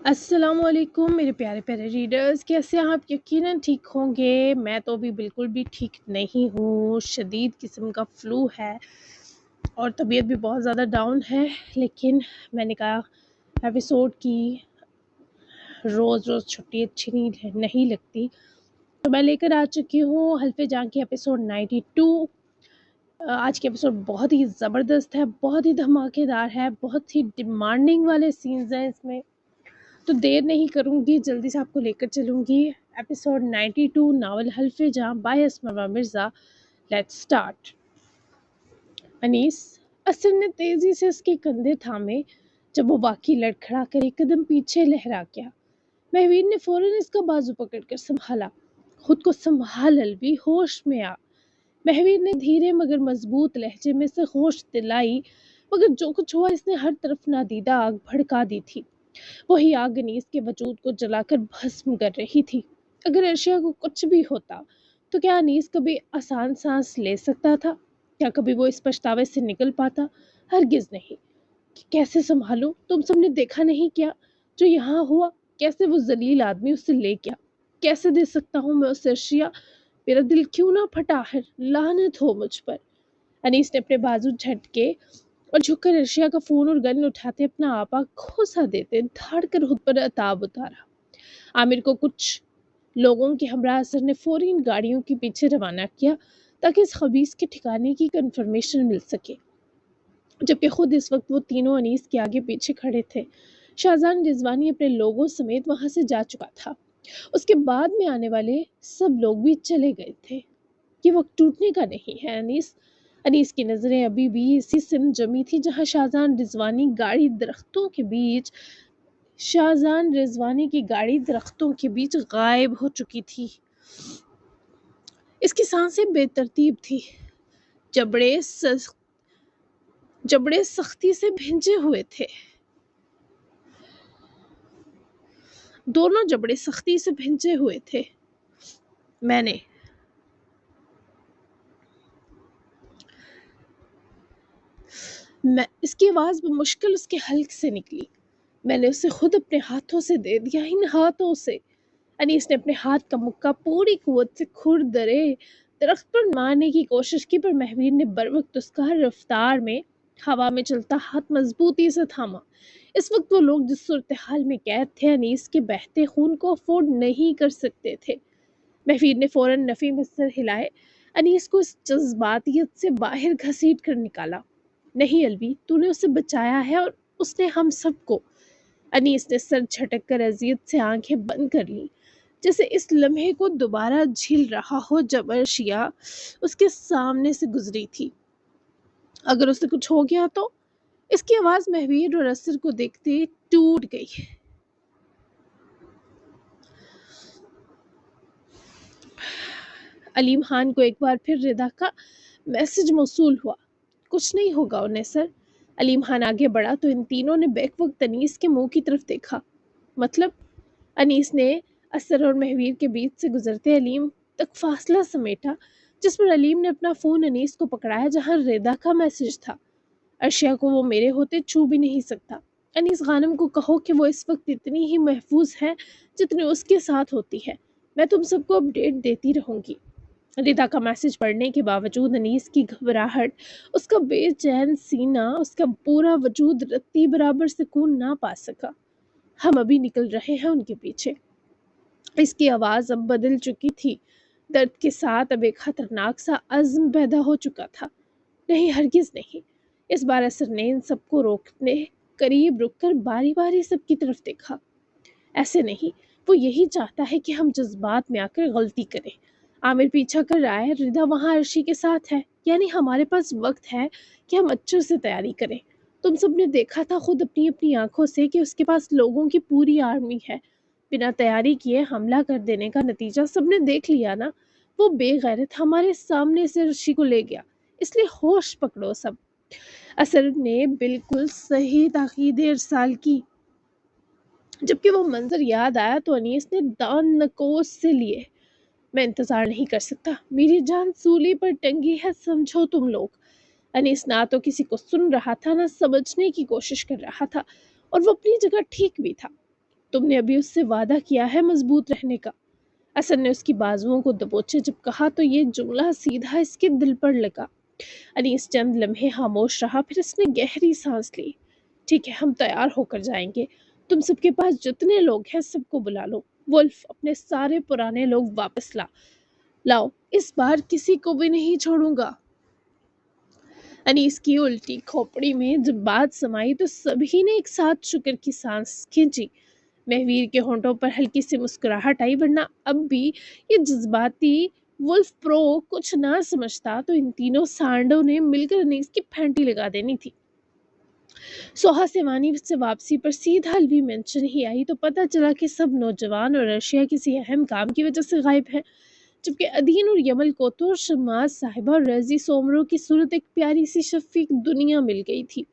अस्सलाम वालेकुम मेरे प्यारे प्यारे रीडर्स, कैसे हैं आप? यकीनन ठीक होंगे। मैं तो अभी बिल्कुल भी ठीक नहीं हूँ। शदीद किस्म का फ्लू है और तबीयत भी बहुत ज़्यादा डाउन है। लेकिन मैंने कहा एपिसोड की रोज़ रोज़ छुट्टी अच्छी नहीं लगती, तो मैं लेकर आ चुकी हूँ हल्फे जान की एपिसोड 92। आज की एपिसोड बहुत ही ज़बरदस्त है, बहुत ही धमाकेदार है, बहुत ही डिमांडिंग वाले सीन्स हैं इसमें। तो देर नहीं करूँगी, जल्दी से आपको लेकर चलूँगी एपिसोड 92 नावल हल्फे जहाँ by Asma Mirza. Let's start. Anees, असर ने तेज़ी से उसके कंधे थामे जब वो बाकी लड़खड़ा कर एक कदम पीछे लहरा गया। महवीर ने फौरन इसका बाजू पकड़कर संभाला। खुद को संभाल अलवी, होश में आ। महवीर ने धीरे मगर मजबूत लहजे में से होश दिलाई, मगर जो कुछ हुआ इसने हर तरफ नादीदा आग भड़का दी थी। वही आग अनीस के वजूद को जलाकर भस्म कर रही थी। अगर अर्शिया को कुछ भी होता तो क्या अनीस कभी आसान सांस ले सकता था? क्या कभी वो इस पछतावे से निकल पाता? हरगिज नहीं। कैसे संभालूं? तुम सबने देखा नहीं क्या जो यहाँ हुआ? कैसे वो जलील आदमी उससे ले गया? कैसे दे सकता हूँ मैं उसे अर्शिया? मेरा दिल क्यों ना फटा है, लानत हो मुझ पर। अनीस ने अपने बाजू झटके और झुककर अर्शिया का फोन और गन उठाते अपना आपा खोसा देते धाड़ कर खुद पर अताब उतारा। आमिर को कुछ लोगों के हमरा असर ने फौरी इन गाड़ियों के पीछे रवाना किया ताकि इस खबीस के ठिकाने की कंफर्मेशन मिल सके, जबकि खुद इस वक्त वो तीनों अनीस के आगे पीछे खड़े थे। शाहजान रिजवानी अपने लोगों समेत वहां से जा चुका था। उसके बाद में आने वाले सब लोग भी चले गए थे। ये वक्त टूटने का नहीं है अनीस। अनीस की नजरें अभी भी इसी सिम जमी थी जहां शाहजान रिजवानी की गाड़ी दरख्तों के बीच गायब हो चुकी थी। इसकी सांसें बेतरतीब थी। जबड़े सख्ती से भिंजे हुए थे। दोनों जबड़े सख्ती से भिंजे हुए थे। मैंने इसकी आवाज मुश्किल उसके हल्क से निकली। मैंने उसे खुद अपने हाथों से दे दिया, इन हाथों से। अनीस ने अपने हाथ का मुक्का पूरी कुव्वत से खुरदरे दरख्त पर मारने की कोशिश की, पर महवीर ने बर वक्त उसका रफ्तार में हवा में चलता हाथ मजबूती से थामा। इस वक्त वो लोग जिस सूरत हाल में कैद थे अनीस के बहते खून को अफोर्ड नहीं कर सकते थे। महवीर ने फौरन नफी में सर हिलाए, अनीस को इस जज्बातियत से बाहर घसीट कर निकाला। नहीं अलवी, तूने उसे बचाया है और उसने हम सबको। अनीस ने सर झटक कर अजियत से आंखें बंद कर ली, जैसे इस लम्हे को दोबारा झील रहा हो जब अर्शिया उसके सामने से गुजरी थी। अगर उसे कुछ हो गया तो? इसकी आवाज महवीर और असर को देखते टूट गई। अलीम खान को एक बार फिर रिदा का मैसेज मौसूल हुआ। कुछ नहीं होगा उन्हें सर। अलीम खान आगे बढ़ा तो इन तीनों ने बैक वक्त अनीस के मुंह की तरफ देखा। मतलब? अनीस ने असर और महवीर के बीच से गुजरते अलीम तक फासला समेटा, जिस पर अलीम ने अपना फोन अनीस को पकड़ाया जहां रेदा का मैसेज था। अर्शिया को वो मेरे होते छू भी नहीं सकता। अनीस खानम को कहो कि वो इस वक्त इतनी ही महफूज है जितनी उसके साथ होती है। मैं तुम सबको अपडेट देती रहूंगी। रिदा का मैसेज पढ़ने के बावजूद अनीस की घबराहट, उसका बेचैन सीना, उसका पूरा वजूद रत्ती बराबर सुकून ना पा सका। हम अभी निकल रहे हैं उनके पीछे। इसकी आवाज अब बदल चुकी थी। दर्द के साथ अब एक खतरनाक सा अज़्म पैदा हो चुका था। नहीं, हरगिज नहीं। इस बार असर ने इन सबको रोकने करीब रुककर बारी बारी सबकी तरफ देखा। ऐसे नहीं, वो यही चाहता है कि हम जज्बात में आकर गलती करें। आमिर पीछा कर रहा है, रिदा वहां अर्शी के साथ है, यानी हमारे पास वक्त है कि हम अच्छे से तैयारी करें। तुम सबने देखा था खुद अपनी अपनी आंखों से कि उसके पास लोगों की पूरी आर्मी है। बिना तैयारी किए हमला कर देने का नतीजा सबने देख लिया ना। वो बेगैरत हमारे सामने से अर्शी को ले गया, इसलिए होश पकड़ो सब। असर ने बिल्कुल सही ताकीद इरसाल की। जबकि वो मंजर याद आया तो अनीस ने दान नकोस से लिए। मैं इंतजार नहीं कर सकता, मेरी जान सूली पर टंगी है, समझो तुम लोग। अनीस ना तो किसी को सुन रहा था ना समझने की कोशिश कर रहा था, और वो अपनी जगह ठीक भी था। तुमने अभी उससे वादा किया है मजबूत रहने का। असद ने उसकी बाजुओं को दबोचे जब कहा तो ये जुमला सीधा इसके दिल पर लगा। अनीस चंद लम्हे खामोश रहा, फिर उसने गहरी सांस ली। ठीक है, हम तैयार होकर जाएंगे। तुम सबके पास जितने लोग हैं सबको बुला लो। वुल्फ, अपने सारे पुराने लोग वापस लाओ, इस बार किसी को भी नहीं छोड़ूंगा। अनीस की उल्टी खोपड़ी में जब बात समाई तो सभी ने एक साथ शुक्र की सांस खींची। महवीर के होंठों पर हल्की सी मुस्कुराहट आई, वरना अब भी ये जज्बाती वुल्फ प्रो कुछ ना समझता तो इन तीनों सांडों ने मिलकर अनीस की फैंटी लगा देनी थी। सोहा सेवानी से वापसी पर सीधा अलवी मेंशन ही आई तो पता चला कि सब नौजवान और रशिया किसी अहम काम की वजह से गायब है, जबकि अदीन और यमल को तो शमाज साहिबा और रजी सोमरो की सूरत एक प्यारी सी शफीक दुनिया मिल गई थी।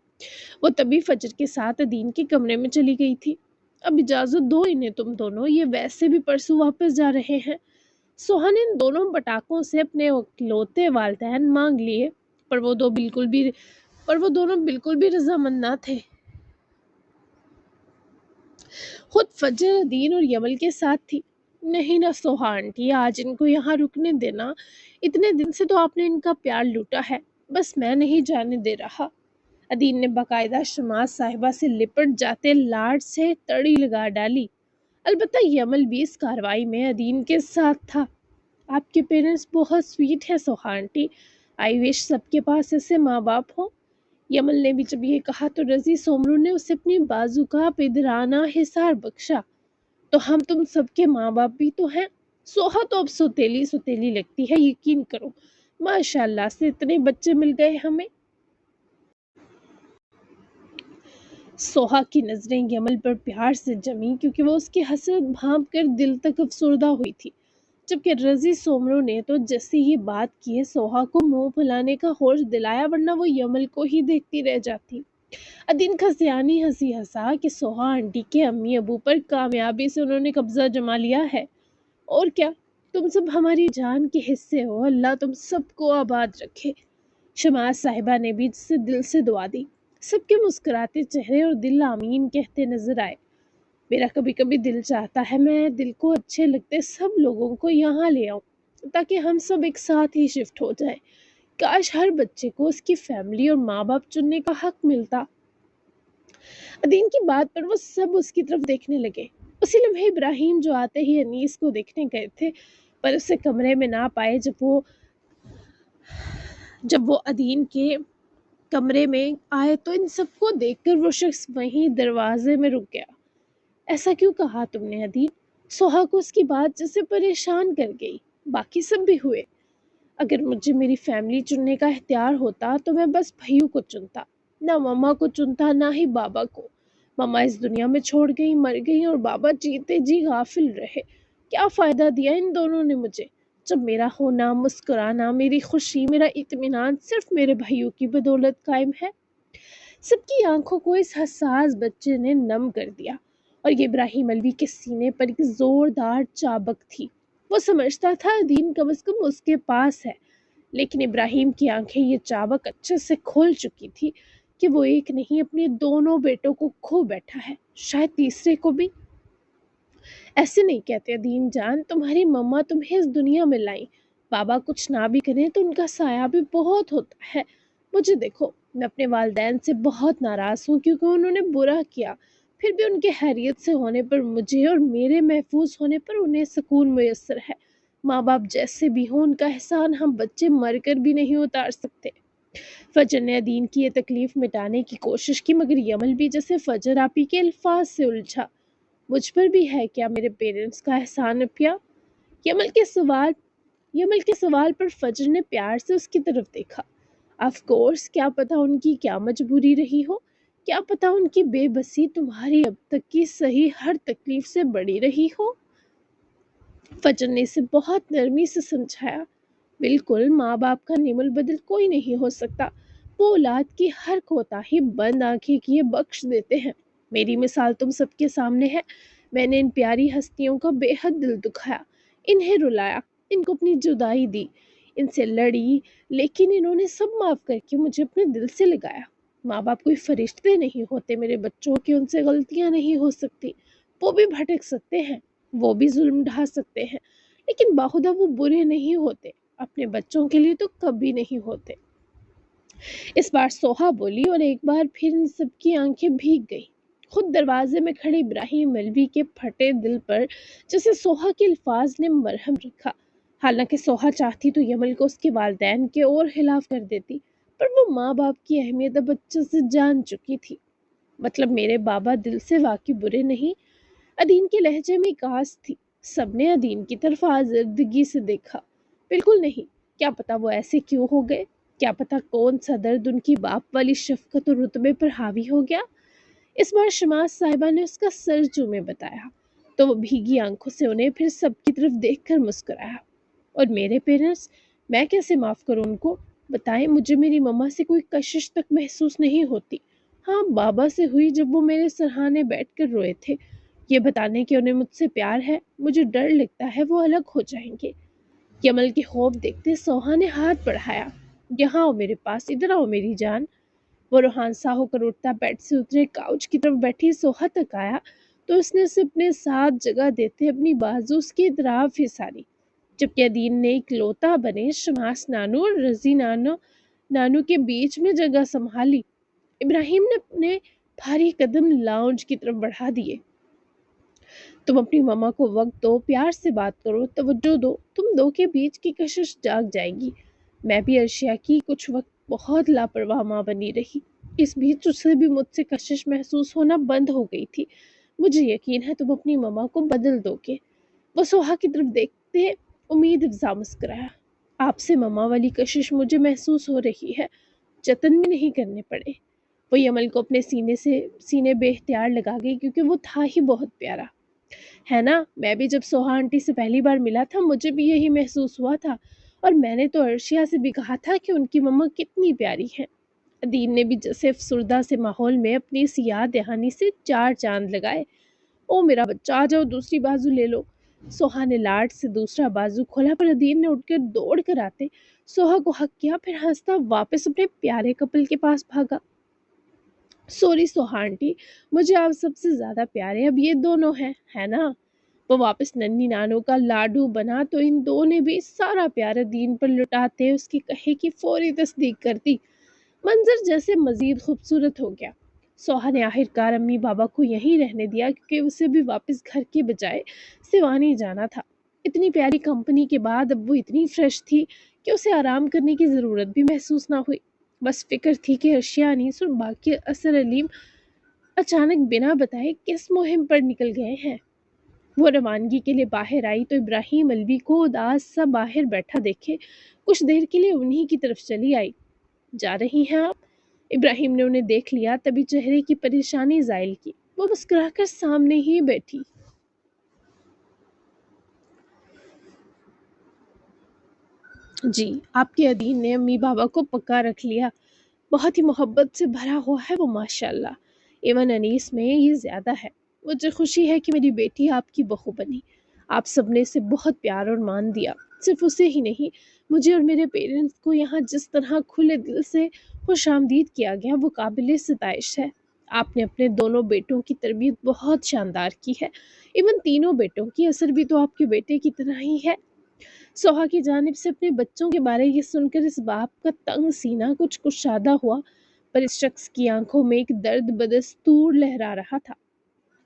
वो तभी फजर के साथ अदीन के कमरे में चली गई थी। अब इजाजत दो इन्हें तुम दोनों, ये वैसे भी परसों वापस जा रहे हैं। सोहा ने इन दोनों पटाखों से अपने इकलौते वालिदैन मांग लिए, पर वो दोनों बिल्कुल भी रजामंद ना थे। खुद फजर अदीन और यमल के साथ थी। नहीं ना सोहा आंटी, आज इनको यहाँ रुकने देना। इतने दिन से तो आपने इनका प्यार लूटा है, बस मैं नहीं जाने दे रहा। अदीन ने बाकायदा शमाज साहिबा से लिपट जाते लाड से तड़ी लगा डाली। अलबत्ता यमल भी इस कार्रवाई में अदीन के साथ था। आपके पेरेंट्स बहुत स्वीट है सोहा आंटी, आई विश सबके पास ऐसे माँ बाप हो। यमल ने भी जब ये कहा तो रजी सोमरू ने उसे अपनी बाजू का पिदराना हिसार बख्शा। तो हम तुम सबके माँ बाप भी तो हैं। सोहा तो अब सौतेली सौतेली लगती है, यकीन करो। माशाल्लाह से इतने बच्चे मिल गए हमें। सोहा की नजरें यमल पर प्यार से जमी, क्योंकि वो उसकी हसरत भांप कर दिल तक अफसुर्दा हुई थी। जबकि रजी सोमरो ने तो जैसे ये बात की है सोहा को मुंह फुलाने का होश दिलाया, वरना वो यमल को ही देखती रह जाती। अदीन खसियानी हंसी हंसा कि सोहा आंटी के अम्मी अबू पर कामयाबी से उन्होंने कब्जा जमा लिया है। और क्या, तुम सब हमारी जान के हिस्से हो, अल्लाह तुम सबको आबाद रखे। शमाज साहिबा ने भी जिससे दिल से दुआ दी। सबके मुस्कुराते चेहरे और दिल आमीन कहते नजर आए। मेरा कभी कभी दिल चाहता है मैं दिल को अच्छे लगते सब लोगों को यहाँ ले आऊं, ताकि हम सब एक साथ ही शिफ्ट हो जाए। काश हर बच्चे को उसकी फैमिली और माँ बाप चुनने का हक मिलता। अदीन की बात पर वो सब उसकी तरफ देखने लगे। उसी लम्हे इब्राहिम, जो आते ही अनीस को देखने गए थे पर उसे कमरे में ना पाए, जब वो अदीन के कमरे में आए तो इन सबको देखकर वो शख्स वहीं दरवाजे में रुक गया। ऐसा क्यों कहा तुमने अदीन? सोहा को उसकी बात जैसे परेशान कर गई। बाकी सब भी हुए। अगर मुझे मेरी फैमिली चुनने का इख्तियार होता तो मैं बस भैयू को चुनता, ना मम्मा को चुनता ना ही बाबा को। मम्मा इस दुनिया में छोड़ गई, मर गई, और बाबा जीते जी गाफिल रहे। क्या फ़ायदा दिया इन दोनों ने मुझे, जब मेरा होना, मुस्कुराना, मेरी खुशी, मेरा इत्मीनान सिर्फ मेरे भैयू की बदौलत कायम है। सबकी आंखों को इस हसास बच्चे ने नम कर दिया, और ये इब्राहिम अलवी के सीने पर एक जोरदार चाबक थी। वो समझता था दीन कम से कम उसके पास है, लेकिन इब्राहिम की आंखें ये चाबक अच्छे से खोल चुकी थी कि वो एक नहीं अपने दोनों बेटों को खो बैठा है, शायद तीसरे को भी। ऐसे नहीं कहते दीन जान, तुम्हारी मम्मा तुम्हें इस दुनिया में लाई। बाबा कुछ ना भी करें तो उनका साया भी बहुत होता है। मुझे देखो, मैं अपने वालिदैन से बहुत नाराज़ हूँ क्योंकि उन्होंने बुरा किया, फिर भी उनके खैरियत से होने पर मुझे और मेरे महफूज होने पर उन्हें सुकून मुयस्सर है। माँ बाप जैसे भी हों, उनका एहसान हम बच्चे मर कर भी नहीं उतार सकते। फजर ने अदीन की ये तकलीफ मिटाने की कोशिश की, मगर यमल भी जैसे फजर आपी के अल्फाज से उलझा। मुझ पर भी है क्या मेरे पेरेंट्स का एहसान अपिया? यमल के सवाल यमल के सवाल पर फजर ने प्यार से उसकी तरफ देखा। ऑफ कोर्स, क्या पता उनकी क्या मजबूरी रही हो, क्या पता उनकी बेबसी तुम्हारी अब तक की सही हर तकलीफ से बड़ी रही हो। फजर ने इसे बहुत नरमी से समझाया। बिल्कुल, माँ बाप का निमुल बदल कोई नहीं हो सकता। वो औलाद की हर कोताही बंद आंखें किए बख्श देते हैं। मेरी मिसाल तुम सबके सामने है। मैंने इन प्यारी हस्तियों का बेहद दिल दुखाया, इन्हें रुलाया, इनको अपनी जुदाई दी, इनसे लड़ी, लेकिन इन्होंने सब माफ़ करके मुझे अपने दिल से लगाया। माँ बाप कोई फरिश्ते नहीं होते मेरे बच्चों की, उनसे गलतियाँ नहीं हो सकती। वो भी भटक सकते हैं, वो भी जुल्म ढा सकते हैं, लेकिन बाखुदा वो बुरे नहीं होते, अपने बच्चों के लिए तो कभी नहीं होते। इस बार सोहा बोली और एक बार फिर इन सबकी आंखें भीग गईं। खुद दरवाजे में खड़े इब्राहिम मलवी के फटे दिल पर जैसे सोहा के अल्फाज ने मरहम रखा। हालांकि सोहा चाहती तो यमल को उसके वालिदैन के और खिलाफ कर देती, पर वो माँ बाप की अहमियत अब अच्छे से जान चुकी थी। मतलब मेरे बाबा दिल से वाकई बुरे नहीं। अदीन के लहजे में कास थी। सबने अदीन की तरफ आज़र्दगी से देखा। बिल्कुल नहीं, क्या पता वो ऐसे क्यों हो गए, क्या पता कौन सा दर्द उनकी बाप वाली शफकत और रुतबे पर हावी हो गया। इस बार शमास साहिबा ने उसका सर चूमे बताया तो वो भीगी आंखों से उन्हें फिर सबकी तरफ देखकर मुस्कुराया। और मेरे पेरेंट्स, मैं कैसे माफ़ करूं उनको? बताएं, मुझे मेरी मम्मा से कोई कशिश तक महसूस नहीं होती। हाँ, बाबा से हुई जब वो मेरे सरहाने बैठ कर रोए थे। ये बताने कि उन्हें मुझसे प्यार है, मुझे डर लगता है वो अलग हो जाएंगे। यमल के खौफ देखते सोहा ने हाथ बढ़ाया। यहाँ आओ मेरे पास, इधर आओ मेरी जान। वो रूहान सा होकर उठता बेड से उतरे काउच की तरफ बैठी सोहा तक आया तो उसने उसे अपने साथ जगह देते अपनी बाजू उसकी इतराफ ही सारी। जबकि अदीन ने इकलौता बने शमास नानू और रजी नानो नानू के बीच में जगह संभाली। इब्राहिम ने अपने भारी कदम लाउंज की तरफ बढ़ा दिए। तुम अपनी मम्मा को वक्त दो, प्यार से बात करो, तवज्जो दो, तुम दो के बीच की कशिश जाग जाएगी। मैं भी अर्शिया की कुछ वक्त बहुत लापरवाह माँ बनी रही। इस बीच उसे भी मुझसे कशिश महसूस होना बंद हो गई थी। मुझे यकीन है तुम अपनी मम्मा को बदल दोगे। वो सोहा की तरफ देखते उम्मीद अफ़ज़ा मुस्कुराया। आपसे मम्मा वाली कशिश मुझे महसूस हो रही है, जतन भी नहीं करने पड़े। वो यमल को अपने सीने बेख्तियार लगा गई क्योंकि वो था ही बहुत प्यारा। है ना, मैं भी जब सोहा आंटी से पहली बार मिला था मुझे भी यही महसूस हुआ था, और मैंने तो अर्शिया से भी कहा था कि उनकी मम्मा कितनी प्यारी है। अदीन ने भी जैसे अफसुर्दा से माहौल में अपनी इस याद दहानी से चार चांद लगाए। ओ मेरा बच्चा, आ जाओ, दूसरी बाजू ले लो। सोहा ने लाड से दूसरा बाजू खोला, पर अदीन ने उठकर दौड़ कर आते सोहा को हक किया, फिर हंसता वापस अपने प्यारे कपल के पास भागा। सॉरी सोहा आंटी, मुझे आप सबसे ज्यादा प्यारे अब ये दोनों हैं, है ना? वो वापस नन्ही नानू का लाडू बना तो इन दो ने भी सारा प्यार दीन पर लुटाते उसके कहे की फौरी तस्दीक कर दी। मंजर जैसे मजीद खूबसूरत हो गया। सोहा ने आखिरकार अम्मी बाबा को यहीं रहने दिया क्योंकि उसे भी वापस घर के बजाय सिवानी जाना था। इतनी प्यारी कंपनी के बाद अब वो इतनी फ्रेश थी कि उसे आराम करने की ज़रूरत भी महसूस ना हुई। बस फिक्र थी कि अर्शिया, अनीस और बाकी असर अलीम अचानक बिना बताए किस मुहिम पर निकल गए हैं। वो रवानगी के लिए बाहर आई तो इब्राहिम अलवी को उदास सा बाहर बैठा देखे कुछ देर के लिए उन्हीं की तरफ चली आई। जा रही हैं आप? इब्राहिम ने उन्हें देख लिया तभी चेहरे की परेशानी जाहिर की। वो मुस्कुराकर सामने ही बैठी। जी, आपके अदीन ने अम्मी बाबा को पक्का रख लिया। बहुत ही मोहब्बत से भरा हुआ है वो, माशाल्लाह। इवन अनीस में ये ज़्यादा है। मुझे खुशी है कि मेरी बेटी आपकी बहू बनी। आप सबने इसे बहुत प्यार और मान दिया। सिर्फ उसे ही नहीं, मुझे और मेरे पेरेंट्स को यहाँ जिस तरह खुले दिल से खुश आमदीद किया गया वो काबिल सिताइश है। आपने अपने दोनों बेटों की तरबियत बहुत शानदार की है। इवन तीनों बेटों की असर भी तो आपके बेटे की तरह ही है। सोहा की जानिब से अपने बच्चों के बारे ये सुनकर इस बाप का तंग सीना कुछ कुशादा हुआ, पर इस शख्स की आंखों में एक दर्द बदस्तूर लहरा रहा था।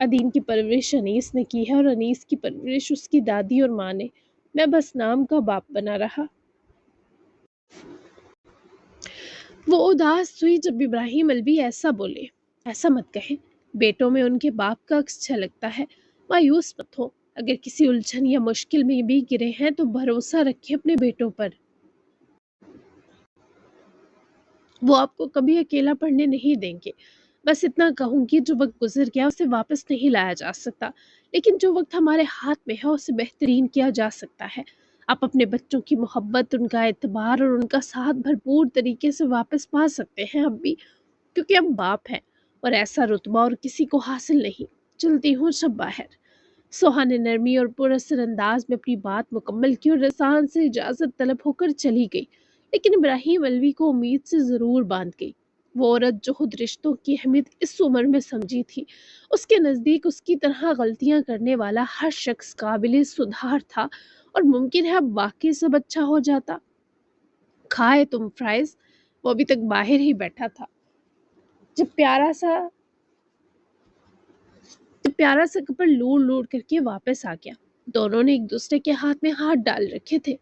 अदीन की परवरिश अनीस ने की है और अनीस की परवरिश उसकी दादी और माँ ने। मैं बस नाम का बाप बना रहा। वो उदास हुई जब इब्राहिम अलवी ऐसा बोले। ऐसा मत कहें, बेटों में उनके बाप का अक्स झलकता है। मायूस मत हो, अगर किसी उलझन या मुश्किल में भी गिरे हैं तो भरोसा रखें अपने बेटों पर। वो आपको कभी अकेला पढ़ने नहीं देंगे। बस इतना कहूँगी, जो वक्त गुजर गया उसे वापस नहीं लाया जा सकता, लेकिन जो वक्त हमारे हाथ में है उसे बेहतरीन किया जा सकता है। आप अपने बच्चों की मोहब्बत, उनका एतबार और उनका साथ भरपूर तरीके से वापस पा सकते हैं अब भी, क्योंकि हम बाप हैं और ऐसा रुतबा और किसी को हासिल नहीं। चलती हूँ सब बाहर। सोहा ने नरमी और पुरअसर अंदाज में अपनी बात मुकम्मल की और रसान से इजाज़त तलब होकर चली गई, लेकिन इब्राहिम अलवी को उम्मीद से ज़रूर बांध गई। وہ عورت جو خود رشتوں کی اہمیت اس عمر میں سمجھی تھی، اس کے نزدیک اس کی طرح غلطیاں کرنے والا ہر شخص قابل سدھار تھا، اور ممکن ہے اب واقعی سب اچھا ہو جاتا۔ کھائے تم فرائز؟ وہ ابھی تک باہر ہی بیٹھا تھا جب پیارا سا کپڑ لوڑ لوڑ کر کے واپس آ گیا۔ دونوں نے ایک دوسرے کے ہاتھ میں ہاتھ ڈال رکھے تھے۔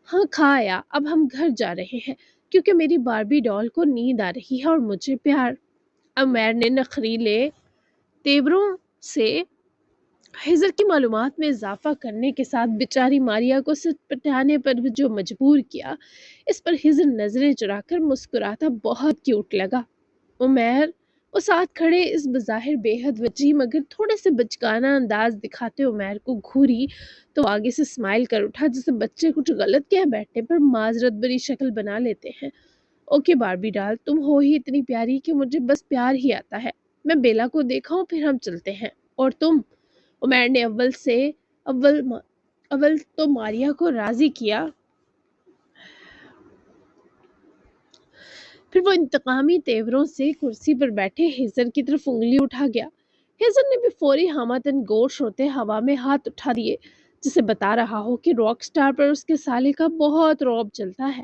ہاں کھایا، اب ہم گھر جا رہے ہیں کیونکہ میری باربی ڈال کو نیند آ رہی ہے اور مجھے پیار۔ عمیر نے نخریلے تیوروں سے ہزر کی معلومات میں اضافہ کرنے کے ساتھ بیچاری ماریا کو سچ پٹانے پر جو مجبور کیا، اس پر ہزر نظریں چرا کر مسکراتا بہت کیوٹ لگا۔ عمیر وہ ساتھ کھڑے اس بظاہر بے حد وجیح مگر تھوڑے سے بچکانہ انداز دکھاتے عمیر کو گھوری تو آگے سے اسمائل کر اٹھا، جیسے بچے کچھ غلط کہہ بیٹھنے پر معذرت بری شکل بنا لیتے ہیں۔ اوکے باربی ڈال، تم ہو ہی اتنی پیاری کہ مجھے بس پیار ہی آتا ہے۔ میں بیلا کو دیکھا ہوں، پھر ہم چلتے ہیں۔ اور تم؟ عمیر نے اول تو ماریا کو راضی کیا، پھر وہ انتقامی تیوروں سے کرسی پر بیٹھے ہزر کی طرف انگلی اٹھا گیا۔ ہزر نے بھی فوری ہمتن گوش ہوتے ہوا میں ہاتھ اٹھا دیے، جسے بتا رہا ہو کہ راک سٹار پر اس کے سالے کا بہت رعب چلتا ہے۔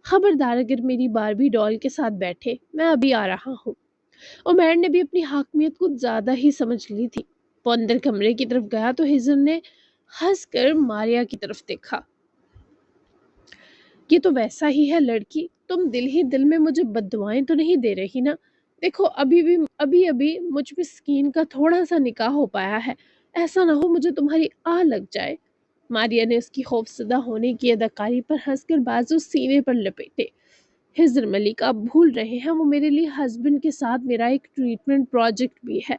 خبردار اگر میری باربی ڈال کے ساتھ بیٹھے، میں ابھی آ رہا ہوں۔ عمیر نے بھی اپنی حاکمیت کچھ زیادہ ہی سمجھ لی تھی۔ وہ اندر کمرے کی طرف گیا تو ہزر نے ہنس کر ماریا کی طرف دیکھا۔ یہ تو ویسا ہی ہے لڑکی، تم دل ہی دل میں مجھے بد دعائیں تو نہیں دے رہی نا؟ دیکھو ابھی مجھ پہ سکین کا تھوڑا سا نکاح ہو پایا ہے، ایسا نہ ہو مجھے تمہاری آہ لگ جائے۔ ماریا نے اس کی خوفزدہ ہونے کی اداکاری پر ہنس کر بازو سینے پر لپیٹے۔ ہزر ملک، آپ بھول رہے ہیں وہ میرے لیے ہسبینڈ کے ساتھ میرا ایک ٹریٹمنٹ پروجیکٹ بھی ہے۔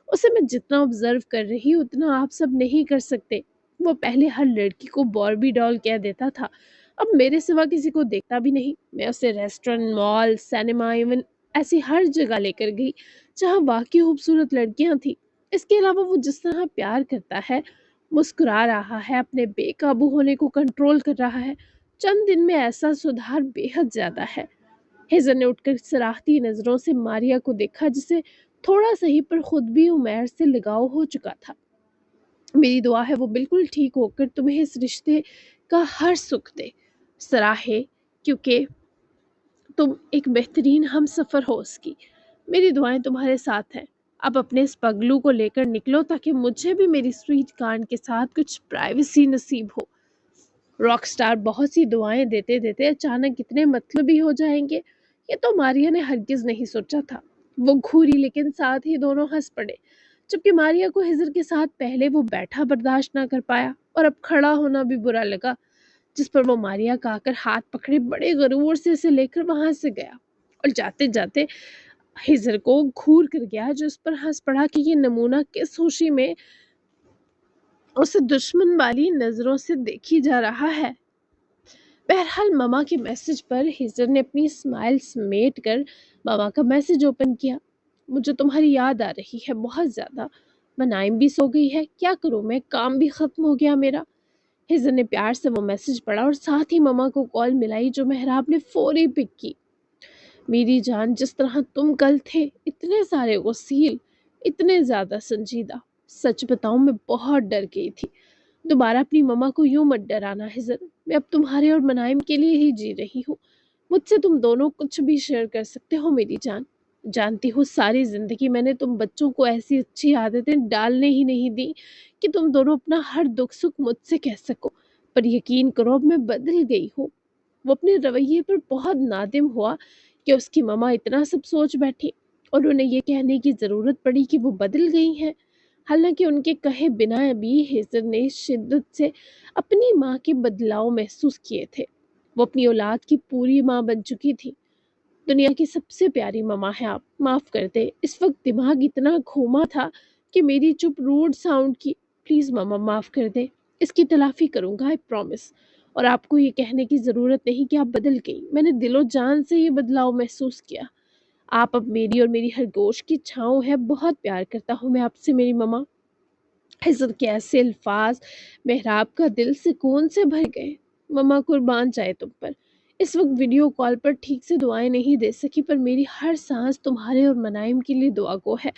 اسے میں جتنا آبزرو کر رہی ہوں اتنا آپ سب نہیں کر سکتے۔ وہ پہلے ہر لڑکی کو باربی ڈال کہہ دیتا تھا، اب میرے سوا کسی کو دیکھتا بھی نہیں۔ میں اسے ریسٹورنٹ، مال، سینما، ایون ایسی ہر جگہ لے کر گئی جہاں واقعی خوبصورت لڑکیاں تھیں۔ اس کے علاوہ وہ جس طرح پیار کرتا ہے، مسکرا رہا ہے، اپنے بے قابو ہونے کو کنٹرول کر رہا ہے، چند دن میں ایسا سدھار بے حد زیادہ ہے۔ ہیزر نے اٹھ کر سراہتی نظروں سے ماریا کو دیکھا، جسے تھوڑا سا ہی پر خود بھی عمیر سے لگاؤ ہو چکا تھا۔ میری دعا ہے وہ بالکل ٹھیک ہو کر تمہیں اس رشتے کا ہر سکھ دے، سراہے، کیونکہ تم ایک بہترین ہم سفر ہو اس کی۔ میری دعائیں تمہارے ساتھ ہیں۔ اب اپنے اس پگلو کو لے کر نکلو تاکہ مجھے بھی میری سویٹ کارن کے ساتھ کچھ پرائیویسی نصیب ہو۔ راک سٹار بہت سی دعائیں دیتے دیتے اچانک اتنے مطلبی ہو جائیں گے، یہ تو ماریا نے ہرگز نہیں سوچا تھا۔ وہ گھوری لیکن ساتھ ہی دونوں ہنس پڑے، جبکہ ماریا کو ہزر کے ساتھ پہلے وہ بیٹھا برداشت نہ کر پایا اور اب کھڑا ہونا بھی برا لگا، جس پر وہ ماریا کا آ کر ہاتھ پکڑے بڑے غرور سے اسے لے کر وہاں سے گیا اور جاتے جاتے ہزر کو گھور کر گیا، جو اس پر ہنس پڑا کہ یہ نمونہ کس خوشی میں اسے دشمن والی نظروں سے دیکھی جا رہا ہے۔ بہرحال ماما کے میسج پر ہزر نے اپنی اسمائل سمیٹ کر ماما کا میسج اوپن کیا۔ مجھے تمہاری یاد آ رہی ہے بہت زیادہ، منائم بھی سو گئی ہے، کیا کروں میں، کام بھی ختم ہو گیا میرا۔ ہزر نے پیار سے وہ میسج پڑھا اور ساتھ ہی ماما کو کال ملائی، جو مہراب نے فوری پک کی۔ میری جان، جس طرح تم کل تھے، اتنے سارے غسیل، اتنے زیادہ سنجیدہ، سچ بتاؤں میں بہت ڈر گئی تھی۔ دوبارہ اپنی ماما کو یوں مت ڈرانا ہزر، میں اب تمہارے اور منائم کے لیے ہی جی رہی ہوں۔ مجھ سے تم دونوں کچھ بھی شیئر کر سکتے ہو میری جان۔ جانتی ہو ساری زندگی میں نے تم بچوں کو ایسی اچھی عادتیں ڈالنے ہی نہیں دی کہ تم دونوں اپنا ہر دکھ سکھ مجھ سے کہہ سکو، پر یقین کرو اب میں بدل گئی ہوں۔ وہ اپنے رویے پر بہت نادم ہوا کہ اس کی ماما اتنا سب سوچ بیٹھی اور انہیں یہ کہنے کی ضرورت پڑی کہ وہ بدل گئی ہیں، حالانکہ ان کے کہے بنا بھی ہزر نے شدت سے اپنی ماں کے بدلاؤ محسوس کیے تھے۔ وہ اپنی اولاد کی پوری ماں بن چکی تھی۔ دنیا کی سب سے پیاری ماما ہے آپ، معاف کر دے، اس وقت دماغ اتنا گھوما تھا کہ میری چپ روڈ ساؤنڈ کی، پلیز ماما معاف کر دے، اس کی تلافی کروں گا، آئی پرومس۔ اور آپ کو یہ کہنے کی ضرورت نہیں کہ آپ بدل گئی، میں نے دل و جان سے یہ بدلاؤ محسوس کیا۔ آپ اب میری اور میری ہر گوشت کی چھاؤں ہے، بہت پیار کرتا ہوں میں آپ سے میری ماما۔ ہزر کے ایسے الفاظ مہراب کا دل سکون سے بھر گئے۔ ماما قربان جائے تم پر، इस वक्त वीडियो कॉल पर ठीक से दुआएं नहीं दे सकी, पर मेरी हर सांस तुम्हारे और मनाइम के लिए दुआ गो है।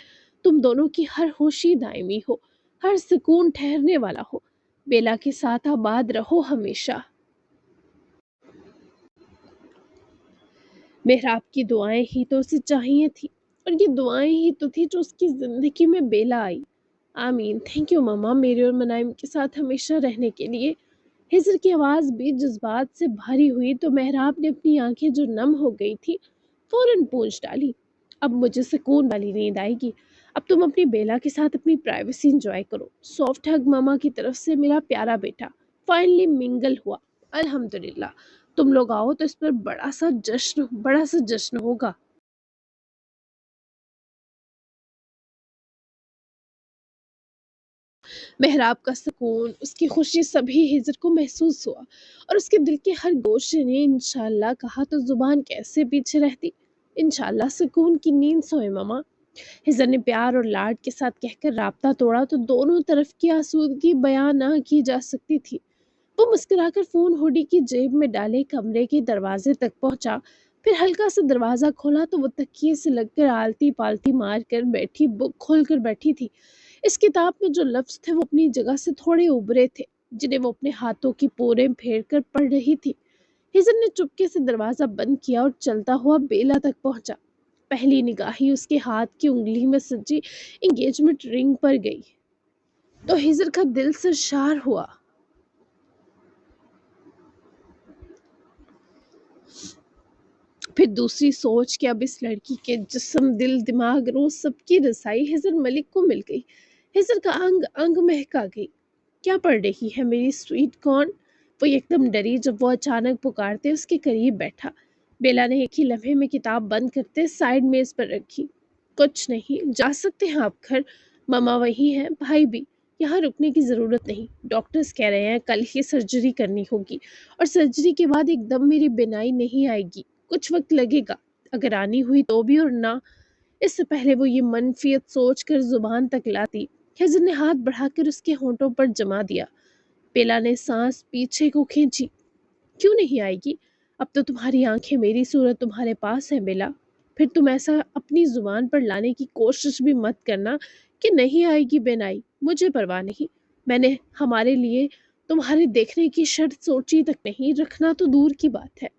तुम दोनों की हर खुशी दायमी हो, हर सुकून ठहरने वाला हो। बेला के साथ आबाद रहो हमेशा। मेहराब की दुआएं ही तो उसे चाहिए थी, और ये दुआएं ही तो थी जो उसकी जिंदगी में बेला आई। आमीन। थैंक यू मम्मा, मेरे और मनाइम के साथ हमेशा रहने के लिए। हिजर की आवाज़ भी जज्बात से भरी हुई तो मेहराब ने अपनी आंखें जो नम हो गई थी फौरन पूंछ डाली, अब मुझे सुकून वाली नींद आएगी। अब तुम अपनी बेला के साथ अपनी प्राइवेसी एंजॉय करो। सॉफ्ट हग मामा की तरफ से मेरा प्यारा बेटा। फाइनली मिंगल हुआ, अल्हम्दुलिल्लाह। तुम लोग आओ तो इस पर बड़ा सा जश्न होगा। मेहराब का सुकून, उसकी खुशी सभी हिजर को महसूस हुआ, और उसके दिल के हर गोशे ने इंशाल्लाह कहा तो जुबान कैसे पीछे रहती। इंशाल्लाह सुकून की नींद सोए मामा। हिजर ने प्यार और लाड के साथ कहकर राब्ता तोड़ा तो दोनों तरफ की आसूदगी बयां ना की जा सकती थी। वो मुस्कुराकर फोन हुडी की जेब में डाले कमरे के दरवाजे तक पहुंचा। फिर हल्का सा दरवाजा खोला तो वो तकिए से लगकर आलती पालती मार कर बैठी बुक खोल कर बैठी थी। इस किताब में जो लफ्ज थे वो अपनी जगह से थोड़े उभरे थे, जिन्हें वो अपने हाथों की पोरें फेर कर पढ़ रही थी। हिजर ने चुपके से दरवाजा बंद किया और चलता हुआ बेला तक पहुंचा। पहली निगाह ही उसके हाथ की उंगली में सजी एंगेजमेंट रिंग पर गई तो हिजर का दिल सरशार हुआ। फिर दूसरी सोच कि अब इस लड़की के जिस्म दिल दिमाग रोज सबकी रसाई हिजर मलिक को मिल गई। हिजर का अंग अंग महका गई। क्या पढ़ रही है मेरी स्वीट कॉर्न? वो एकदम डरी जब वो अचानक पुकारते उसके करीब बैठा। बेला ने एक ही लम्हे में किताब बंद करते साइड मेज पर रखी। कुछ नहीं, जा सकते हैं आप घर। मामा वही है, भाई भी। यहाँ रुकने की जरूरत नहीं। डॉक्टर्स कह रहे हैं कल ही सर्जरी करनी होगी, और सर्जरी के बाद एकदम मेरी बिनाई नहीं आएगी, कुछ वक्त लगेगा। अगर आनी हुई तो भी, और ना। इससे पहले वो ये मनफियत सोच कर जुबान तक लाती, हिजर ने हाथ बढ़ाकर उसके होंठों पर जमा दिया। बेला ने सांस पीछे को खींची। क्यों नहीं आएगी? अब तो तुम्हारी आंखें मेरी सूरत तुम्हारे पास है बेला। फिर तुम ऐसा अपनी जुबान पर लाने की कोशिश भी मत करना कि नहीं आएगी बेनाई। मुझे परवाह नहीं। मैंने हमारे लिए तुम्हारे देखने की शर्त सोची तक नहीं, रखना तो दूर की बात है।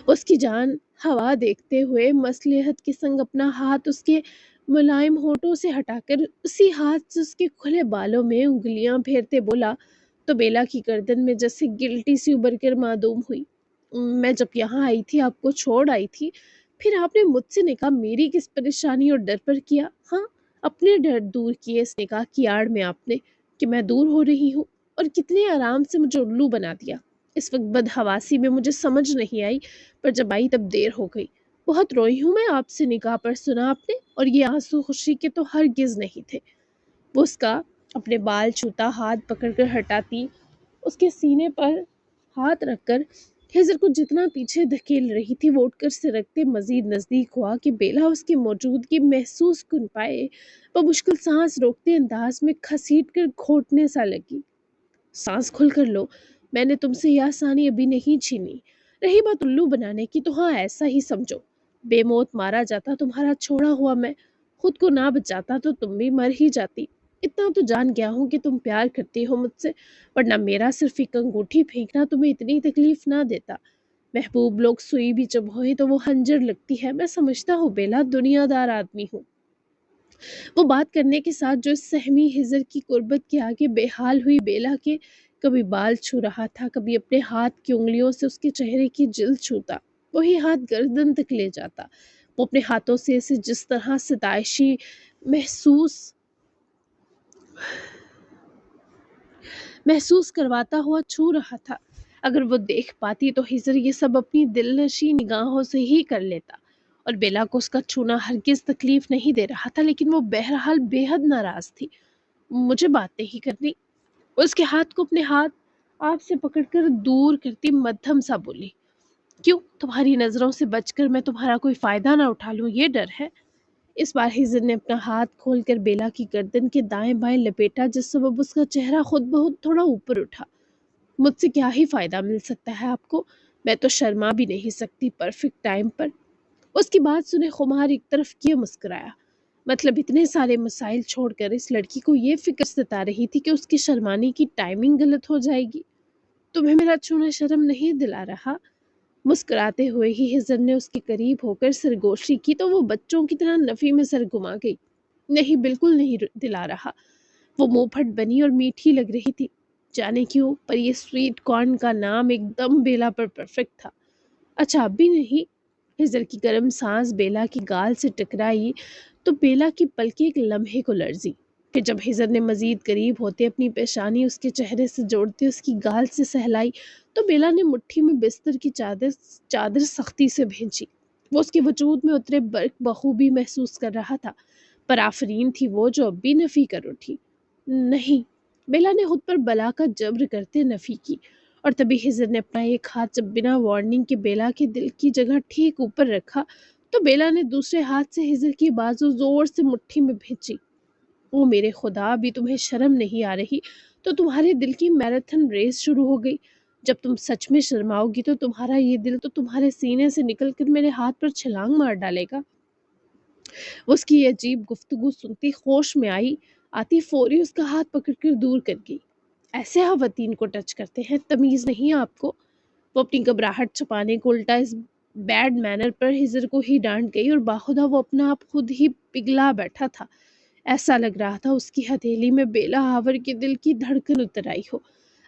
उसकी जान हवा देखते हुए मसलहत के संग अपना हाथ उसके मुलायम होठों से हटाकर उसी हाथ से उसके खुले बालों में उंगलियां फेरते बोला तो बेला की गर्दन में जैसे गिल्टी सी उभर कर मालूम हुई। मैं जब यहाँ आई थी, आपको छोड़ आई थी, फिर आपने मुझसे निकाह मेरी किस परेशानी और डर पर किया? हाँ, अपने डर दूर किए इस निकाह की आड़ में आपने, कि मैं दूर हो रही हूँ, और कितने आराम से मुझे उल्लू बना दिया। इस वक्त बदहवासी में मुझे समझ नहीं आई, पर जब आई तब देर हो गई। बहुत रोई हूँ मैं आपसे निकाह पर, सुना आपने? और ये आंसू खुशी के तो हरगिज नहीं थे। वो उसका अपने बाल छूता हाथ पकड़कर हटाती, उसके सीने पर हाथ रखकर हिजर को जितना पीछे धकेल रही थी वो उठकर सिरकते मजीद नजदीक हुआ कि बेला उसकी मौजूदगी महसूस कर पाए। वो मुश्किल सांस रोकते अंदाज में घसीट कर घोटने सा लगी। सांस खुल कर लो, मैंने तुमसे यह आसानी अभी नहीं छीनी। रही बात उल्लू बनाने की तो हाँ, ऐसा ही समझो। बेमौत मारा जाता तुम्हारा छोड़ा हुआ मैं, खुद को ना बचाता तो तुम भी मर ही जाती। इतना तो जान गया हूँ कि तुम प्यार करती हो मुझसे, वरना मेरा सिर्फ एक अंगूठी फेंकना तुम्हें इतनी तकलीफ ना देता। महबूब लोग सुई भी चबोए तो वो हंजर लगती है, मैं समझता हूँ बेला, दुनियादार आदमी हूँ। वो बात करने के साथ जो सहमी हिजर की कुर्बत के आगे बेहाल हुई बेला के कभी बाल छू रहा था, कभी अपने हाथ की उंगलियों से उसके चेहरे की जिल्द छूता, वही हाथ गर्दन तक ले जाता। वो अपने हाथों से इसे जिस तरह सताइशी महसूस महसूस करवाता हुआ छू रहा था, अगर वो देख पाती तो हिजर ये सब अपनी दिलनशी निगाहों से ही कर लेता। और बेला को उसका छूना हरगिज तकलीफ नहीं दे रहा था, लेकिन वो बहरहाल बेहद नाराज थी। मुझे बात नहीं करनी। उसके हाथ को अपने हाथ आप से पकड़कर दूर करती मध्यम सा बोली, क्यों? तुम्हारी नजरों से बचकर मैं तुम्हारा कोई फायदा ना उठा लूं, ये डर है? इस बार हिजर ने अपना हाथ खोलकर बेला की गर्दन के दाएं बाएं लपेटा, जिस सबब उसका चेहरा खुद बहुत थोड़ा ऊपर उठा। मुझसे क्या ही फायदा मिल सकता है आपको? میں تو شرما بھی نہیں سکتی پرفیکٹ ٹائم پر۔ اس کی بات سنے خمار ایک طرف کیے مسکرایا۔ مطلب اتنے سارے مسائل چھوڑ کر اس لڑکی کو یہ فکر ستا رہی تھی کہ اس کی شرمانے کی ٹائمنگ غلط ہو جائے گی۔ تمہیں میرا چھونا شرم نہیں دلا رہا؟ مسکراتے ہوئے ہی ہزر نے اس کے قریب ہو کر سرگوشی کی تو وہ بچوں کی طرح نفی میں سر گھما گئی۔ نہیں، بالکل نہیں دلا رہا۔ وہ منہ پھٹ بنی اور میٹھی لگ رہی تھی، جانے کیوں، پر یہ سویٹ کارن کا نام ایک دم بیلا پر پرفیکٹ تھا۔ اچھا اب بھی نہیں؟ ہزر کی گرم سانس بیلا کی گال سے ٹکرائی تو بیلا کی پلکیں ایک لمحے کو لرزی۔ پھر جب ہزر نے مزید قریب ہوتے اپنی پیشانی اس کے چہرے سے جوڑتے اس کی گال سے سہلائی تو بیلا نے مٹھی میں بستر کی چادر سختی سے بھینچی۔ وہ اس کے وجود میں اترے برق بخوبی محسوس کر رہا تھا، پر آفرین تھی وہ جو اب بھی نفی کر اٹھی۔ نہیں، بیلا نے خود پر بلا کا جبر کرتے نفی کی، اور تبھی ہزر نے اپنا ایک ہاتھ جب بنا وارننگ کے بیلا کے دل کی جگہ ٹھیک اوپر رکھا تو بیلا نے دوسرے ہاتھ سے ہزر کی بازو زور سے مٹھی میں بھینچی۔ او میرے خدا، ابھی تمہیں شرم نہیں آ رہی تو تمہارے دل کی میراتھن ریس شروع ہو گئی۔ جب تم سچ میں شرماؤ گی تو تمہارا یہ دل تو تمہارے سینے سے نکل کر میرے ہاتھ پر چھلانگ مار ڈالے گا۔ اس کی یہ عجیب گفتگو سنتی ہوش میں آتی فوری اس کا ہاتھ پکڑ کر دور کر گئی۔ ایسے خواتین کو ٹچ کرتے ہیں، تمیز نہیں آپ کو؟ وہ اپنی گھبراہٹ چھپانے کو الٹا اس بیڈ مینر پر ہزر کو ہی ڈانٹ گئی، اور باخدا وہ اپنا آپ خود ہی پگھلا بیٹھا تھا۔ ایسا لگ رہا تھا اس کی ہتھیلی میں بیلا آور کے دل کی دھڑکن اتر آئی ہو۔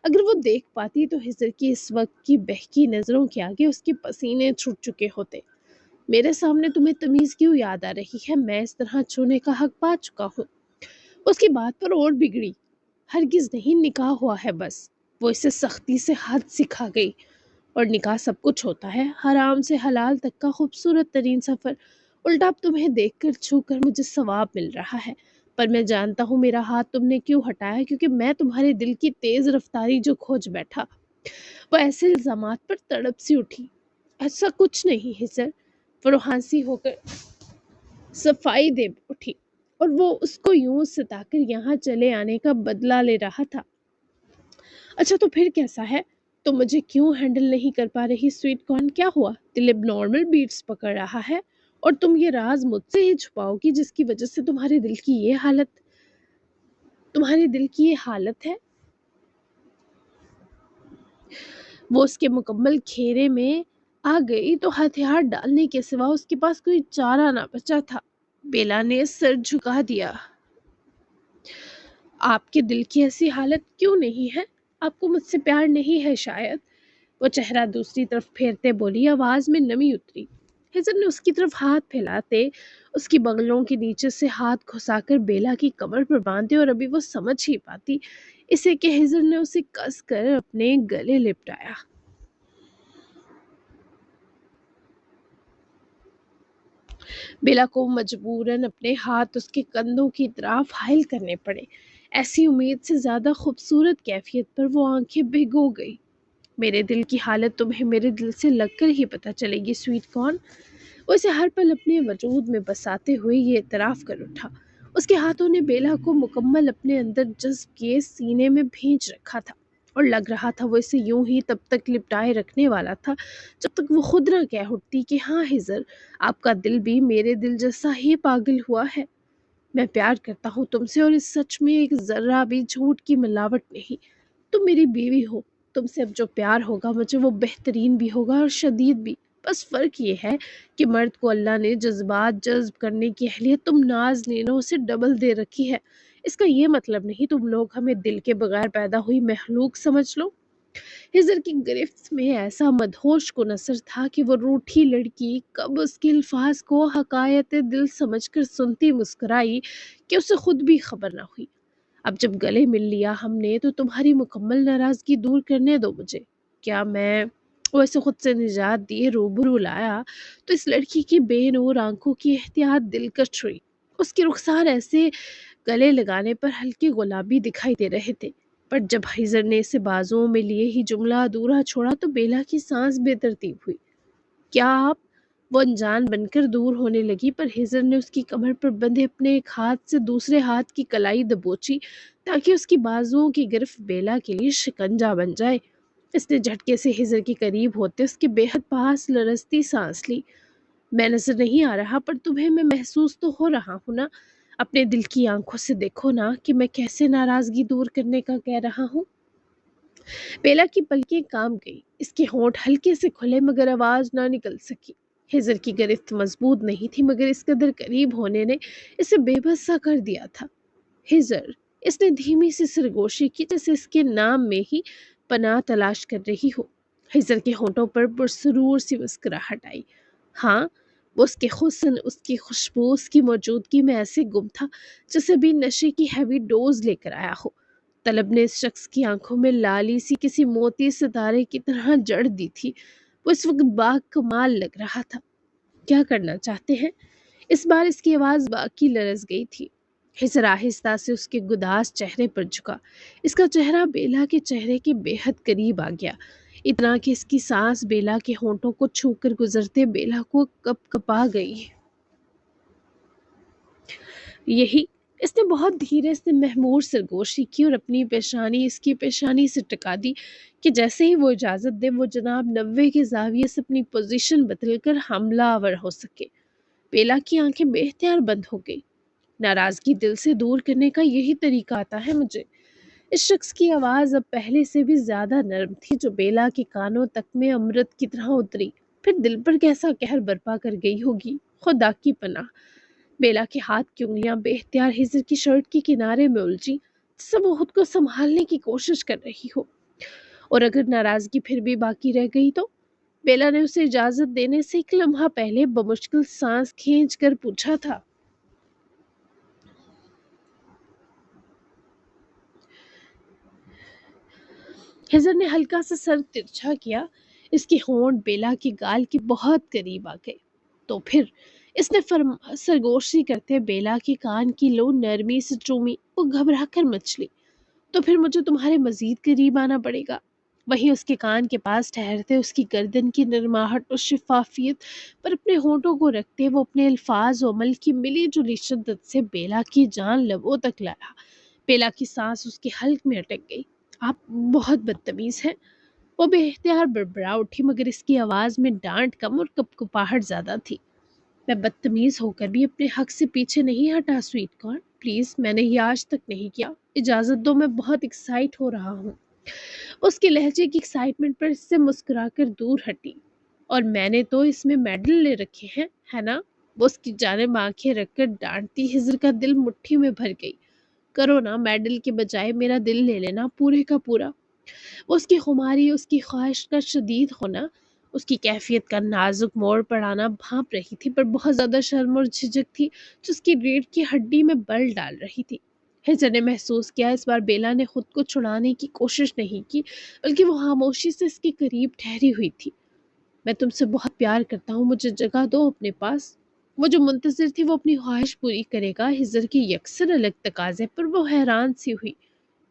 اگر وہ دیکھ پاتی تو ہزر کی اس وقت کی بہکی نظروں کے آگے اس کے پسینے چھٹ چکے ہوتے۔ میرے سامنے تمہیں تمیز کیوں یاد آ رہی ہے؟ میں اس طرح چھونے کا حق پا چکا ہوں۔ اس کی بات پر اور بگڑی۔ ہرگز نہیں، نکاح ہوا ہے بس۔ وہ اسے سختی سے حد سکھا گئی۔ اور نکاح سب کچھ ہوتا ہے، حرام سے حلال تک کا خوبصورت ترین سفر۔ الٹا اب تمہیں دیکھ کر چھو کر مجھے ثواب مل رہا ہے، پر میں جانتا ہوں میرا ہاتھ تم نے کیوں ہٹایا، کیونکہ میں تمہارے دل کی تیز رفتاری جو کھوج بیٹھا۔ وہ ایسے الزامات پر تڑپ سی اٹھی۔ ایسا کچھ نہیں ہزر، وہ روحانسی ہو کر صفائی دے اٹھی، اور وہ اس کو یوں ستا کر یہاں چلے آنے کا بدلہ لے رہا تھا۔ اچھا تو پھر کیسا ہے؟ تم مجھے کیوں ہینڈل نہیں کر پا رہی سویٹ کارن؟ کیا ہوا؟ دل اب نارمل بیٹس پکڑ رہا ہے؟ اور تم یہ راز مجھ سے ہی چھپاؤ گی جس کی وجہ سے تمہارے دل کی یہ حالت ہے؟ وہ اس کے مکمل گھیرے میں آ گئی تو ہتھیار ڈالنے کے سوا اس کے پاس کوئی چارہ نہ بچا تھا۔ بیلا نے سر جھکا دیا۔ آپ کے دل کی ایسی حالت کیوں نہیں ہے؟ آپ کو مجھ سے پیار نہیں ہے شاید؟ وہ چہرہ دوسری طرف پھیرتے بولی، آواز میں نمی اتری۔ ہزر نے اس کی طرف ہاتھ پھیلاتے اس کی بغلوں کے نیچے سے ہاتھ گھسا کر بیلا کی کمر پر باندھے، اور ابھی وہ سمجھ ہی پاتی اسے کہ ہزر نے اسے کس کر اپنے گلے لپٹایا۔ بیلا کو مجبوراً اپنے ہاتھ اس کے کندھوں کی طرف حائل کرنے پڑے۔ ایسی امید سے زیادہ خوبصورت کیفیت پر وہ آنکھیں بھگو گئی۔ میرے دل کی حالت تمہیں میرے دل سے لگ کر ہی پتہ چلے گی سویٹ کارن۔ وہ اسے ہر پل اپنے وجود میں بساتے ہوئے یہ اعتراف کر اٹھا۔ اس کے ہاتھوں نے بیلا کو مکمل اپنے اندر جذب کیے سینے میں بھینچ رکھا تھا، اور لگ رہا تھا وہ اسے یوں ہی تب تک لپٹائے رکھنے والا تھا جب تک وہ خود نہ کہہ اٹھتی کہ ہاں ہزر، آپ کا دل بھی میرے دل جیسا ہی پاگل ہوا ہے۔ میں پیار کرتا ہوں تم سے، اور اس سچ میں ایک ذرہ بھی جھوٹ کی ملاوٹ نہیں۔ تم میری بیوی ہو، تم سے اب جو پیار ہوگا مجھے وہ بہترین بھی ہوگا اور شدید بھی۔ بس فرق یہ ہے کہ مرد کو اللہ نے جذبات جذب کرنے کی اہلیت تم نازنینوں سے ڈبل دے رکھی ہے۔ اس کا یہ مطلب نہیں تم لوگ ہمیں دل کے بغیر پیدا ہوئی مخلوق سمجھ لو۔ ہزر کی گرفت میں ایسا مدہوش کو نثر تھا کہ وہ روٹھی لڑکی کب اس کے الفاظ کو حقائق دل سمجھ کر سنتی مسکرائی کہ اسے خود بھی خبر نہ ہوئی۔ اب جب گلے مل لیا ہم نے تو تمہاری مکمل ناراضگی دور کرنے دو مجھے۔ کیا میں وہ اسے خود سے نجات دیے روبرو لایا تو اس لڑکی کی بے نور آنکھوں کی احتیاط دلکش ہوئی۔ اس کے رخسار ایسے گلے لگانے پر ہلکے گلابی دکھائی دے رہے تھے، پر جب ہزر نے اسے بازوؤں میں لیے ہی جملہ ادھورا چھوڑا تو بیلا کی سانس بے ترتیب ہوئی۔ کیا آپ؟ وہ انجان بن کر دور ہونے لگی، پر ہزر نے اس کی کمر پر بندھے اپنے ایک ہاتھ سے دوسرے ہاتھ کی کلائی دبوچی تاکہ اس کی بازوؤں کی گرفت بیلا کے لیے شکنجہ بن جائے۔ اس نے جھٹکے سے ہجر کے قریب ہوتے اس کے بے حد پاس لرزتی سانس لی۔ میں نظر نہیں آ رہا پر تمہیں میں محسوس تو ہو رہا ہوں نا۔ اپنے دل کی آنکھوں سے دیکھو نا کہ میں کیسے ناراضگی دور کرنے کا کہہ رہا ہوں۔ بیلا کی پلکیں کام گئی، اس کے ہونٹ ہلکے سے کھلے مگر آواز نہ نکل سکی۔ ہجر کی گرفت مضبوط نہیں تھی مگر اس قدر قریب ہونے نے اسے بے بس سا کر دیا تھا۔ ہجر، اس نے دھیمی سی سرگوشی کی جیسے اس کے نام میں ہی پناہ تلاش کر رہی ہو۔ ہجر کے ہونٹوں پر پرسرور سی مسکراہٹ آئی۔ ہاں، وہ اس کے حسن، اس کی خوشبو، اس کی موجودگی میں ایسے گم تھا جیسے بھی نشے کی ہیوی ڈوز لے کر آیا ہو۔ طلب نے اس شخص کی آنکھوں میں لالی سی کسی موتی ستارے کی طرح جڑ دی تھی۔ وہ اس وقت با کمال لگ رہا تھا۔ کیا کرنا چاہتے ہیں؟ اس بار اس کی آواز باقی لرز گئی تھی۔ ہجر آہستہ سے اس کے گداز چہرے پر جھکا۔ اس کا چہرہ بیلا کے چہرے کے بے حد قریب آ گیا، اتنا کہ اس کی سانس بیلا کے ہونٹوں کو چھو کر گزرتے بیلا کو کپ کپا گئی۔ یہی اس نے بہت دھیرے سے محمور سرگوشی کی اور اپنی پیشانی اس کی پیشانی سے ٹکا دی کہ جیسے ہی وہ اجازت دے وہ جناب 90 کے زاویے سے اپنی پوزیشن بدل کر حملہ آور ہو سکے۔ بیلا کی آنکھیں بے اختیار بند ہو گئی۔ ناراضگی دل سے دور کرنے کا یہی طریقہ آتا ہے مجھے۔ اس شخص کی آواز اب پہلے سے بھی زیادہ نرم تھی جو بیلا کے کانوں تک میں امرت کی طرح اتری، پھر دل پر کیسا قہر برپا کر گئی ہوگی، خدا کی پناہ۔ بیلا کے ہاتھ کی انگلیاں بے اختیار ہجر کی شرٹ کے کنارے میں الجھی جیسے وہ خود کو سنبھالنے کی کوشش کر رہی ہو، اور اگر ناراضگی پھر بھی باقی رہ گئی تو؟ بیلا نے اسے اجازت دینے سے ایک لمحہ پہلے بمشکل سانس کھینچ کر پوچھا تھا۔ ہجر نے ہلکا سا سر ترچھا کیا۔ اس کے ہونٹ بیلا کے گال کے بہت قریب آ گئے۔ تو پھر اس نے سرگوشی کرتے بیلا کے کان کی لو نرمی سے چومی۔ وہ گھبرا کر مچ لی۔ تو پھر مجھے تمہارے مزید قریب آنا پڑے گا۔ وہیں اس کے کان کے پاس ٹھہرتے اس کی گردن کی نرماہٹ اور شفافیت پر اپنے ہونٹوں کو رکھتے وہ اپنے الفاظ و عمل کی ملی جلی شدت سے بیلا کی جان لبوں تک لایا۔ بیلا کی سانس اس کے حلق میں اٹک گئی۔ آپ بہت بدتمیز ہیں۔ وہ بے اختیار بڑبڑا اٹھی مگر اس کی آواز میں ڈانٹ کم اور کپکپاہٹ زیادہ تھی۔ میں بدتمیز ہو کر بھی اپنے حق سے پیچھے نہیں ہٹا سویٹ کارن، پلیز، میں نے یہ آج تک نہیں کیا، اجازت دو، میں بہت ایکسائٹ ہو رہا ہوں۔ اس کے لہجے کی ایکسائٹمنٹ پر اس سے مسکرا کر دور ہٹی۔ اور میں نے تو اس میں میڈل لے رکھے ہیں، ہے نا؟ وہ اس کی جانب آنکھیں رکھ کر ڈانٹتی ہجر کا دل مٹھی میں بھر گئی۔ کرو نا، میڈل کے بجائے میرا دل لے لینا پورے کا پورا۔ وہ اس کی خماری، اس کی خواہش کا شدید ہونا، اس کی کیفیت کا نازک موڑ پر آنا بھانپ رہی تھی پر بہت زیادہ شرم اور جھجک تھی جو اس کی ریڑھ کی ہڈی میں بل ڈال رہی تھی۔ ہجر نے محسوس کیا اس بار بیلا نے خود کو چھڑانے کی کوشش نہیں کی بلکہ وہ خاموشی سے اس کے قریب ٹھہری ہوئی تھی۔ میں تم سے بہت پیار کرتا ہوں، مجھے جگہ دو اپنے پاس۔ وہ جو منتظر تھی وہ اپنی خواہش پوری کرے گا ہجر کی یکسر الگ تقاضے پر وہ حیران سی ہوئی۔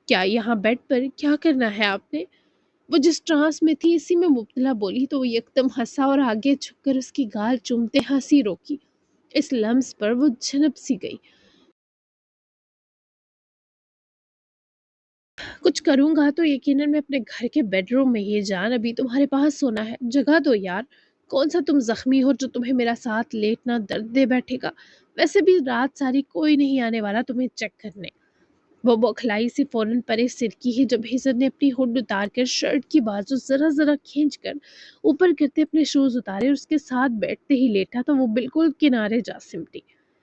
کیا یہاں بیڈ پر کیا کرنا ہے آپ نے؟ وہ جس ٹرانس میں تھی اسی میں مبتلا بولی تو وہ یکدم ہنسا اور آگے جھک کر اس کی گال چومتے ہنسی روکی۔ اس لمس پر وہ جھنپ سی گئی۔ کچھ کروں گا تو یقیناً میں اپنے گھر کے بیڈ روم میں ہی، جان ابھی تمہارے پاس سونا ہے، جگہ دو یار۔ کون سا تم زخمی ہو جو تمہیں میرا ساتھ لیٹنا درد دے بیٹھے گا؟ ویسے بھی رات ساری کوئی نہیں آنے والا تمہیں چیک کرنے۔ وہ بوکھلائی سے فوراً پرے سرکی ہی جب ہجر نے اپنی ہڈ اتار کر شرٹ کی بازو ذرا ذرا کھینچ کر اوپر کرتے اپنے شوز اتارے اور اس کے ساتھ بیٹھتے ہی لیٹا تو وہ بالکل کنارے جا سمٹی،